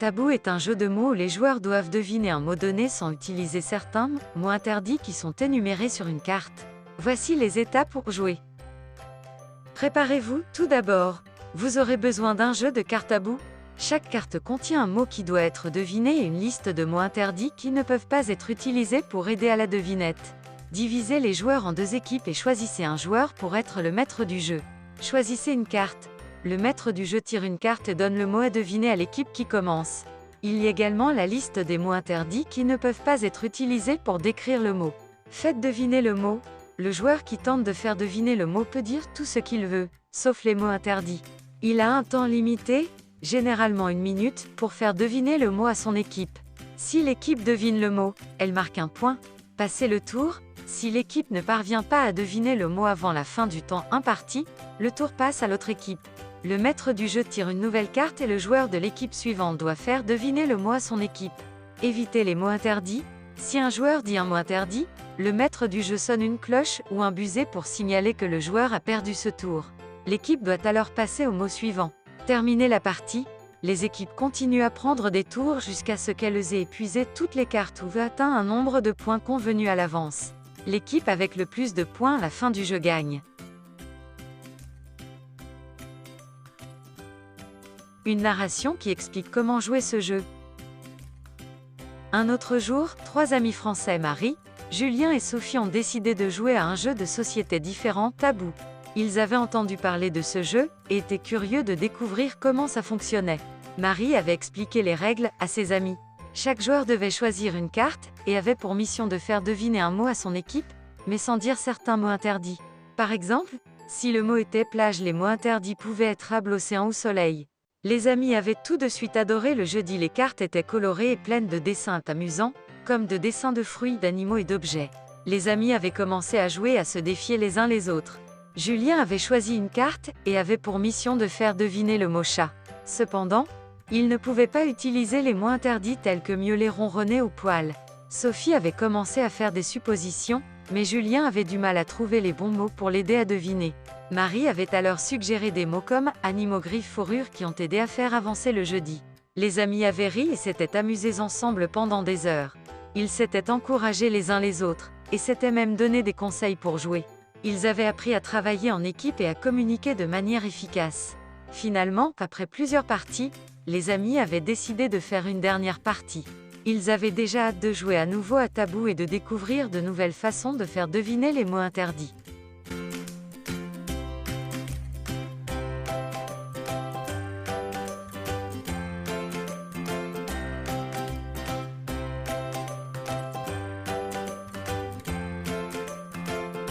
Tabou est un jeu de mots où les joueurs doivent deviner un mot donné sans utiliser certains mots interdits qui sont énumérés sur une carte. Voici les étapes pour jouer. Préparez-vous. Tout d'abord, vous aurez besoin d'un jeu de cartes tabou. Chaque carte contient un mot qui doit être deviné et une liste de mots interdits qui ne peuvent pas être utilisés pour aider à la devinette. Divisez les joueurs en deux équipes et choisissez un joueur pour être le maître du jeu. Choisissez une carte. Le maître du jeu tire une carte et donne le mot à deviner à l'équipe qui commence. Il y a également la liste des mots interdits qui ne peuvent pas être utilisés pour décrire le mot. Faites deviner le mot. Le joueur qui tente de faire deviner le mot peut dire tout ce qu'il veut, sauf les mots interdits. Il a un temps limité, généralement 1 minute, pour faire deviner le mot à son équipe. Si l'équipe devine le mot, elle marque un point. Passez le tour. Si l'équipe ne parvient pas à deviner le mot avant la fin du temps imparti, le tour passe à l'autre équipe. Le maître du jeu tire une nouvelle carte et le joueur de l'équipe suivante doit faire deviner le mot à son équipe. Évitez les mots interdits. Si un joueur dit un mot interdit, le maître du jeu sonne une cloche ou un buzzer pour signaler que le joueur a perdu ce tour. L'équipe doit alors passer au mot suivant. Terminez la partie. Les équipes continuent à prendre des tours jusqu'à ce qu'elles aient épuisé toutes les cartes ou atteint un nombre de points convenu à l'avance. L'équipe avec le plus de points à la fin du jeu gagne. Une narration qui explique comment jouer ce jeu. Un autre jour, 3 amis français, Marie, Julien et Sophie, ont décidé de jouer à un jeu de société différent, Tabou. Ils avaient entendu parler de ce jeu et étaient curieux de découvrir comment ça fonctionnait. Marie avait expliqué les règles à ses amis. Chaque joueur devait choisir une carte et avait pour mission de faire deviner un mot à son équipe, mais sans dire certains mots interdits. Par exemple, si le mot était plage, les mots interdits pouvaient être sable, océan ou soleil. Les amis avaient tout de suite adoré le jeu. Les cartes étaient colorées et pleines de dessins amusants, comme de dessins de fruits, d'animaux et d'objets. Les amis avaient commencé à jouer, à se défier les uns les autres. Julien avait choisi une carte et avait pour mission de faire deviner le mot chat. Cependant, il ne pouvait pas utiliser les mots interdits tels que miauler, ronronner ou poil. Sophie avait commencé à faire des suppositions, mais Julien avait du mal à trouver les bons mots pour l'aider à deviner. Marie avait alors suggéré des mots comme animaux, griffes, fourrure qui ont aidé à faire avancer le jeudi. Les amis avaient ri et s'étaient amusés ensemble pendant des heures. Ils s'étaient encouragés les uns les autres, et s'étaient même donné des conseils pour jouer. Ils avaient appris à travailler en équipe et à communiquer de manière efficace. Finalement, après plusieurs parties, les amis avaient décidé de faire une dernière partie. Ils avaient déjà hâte de jouer à nouveau à Tabou et de découvrir de nouvelles façons de faire deviner les mots interdits.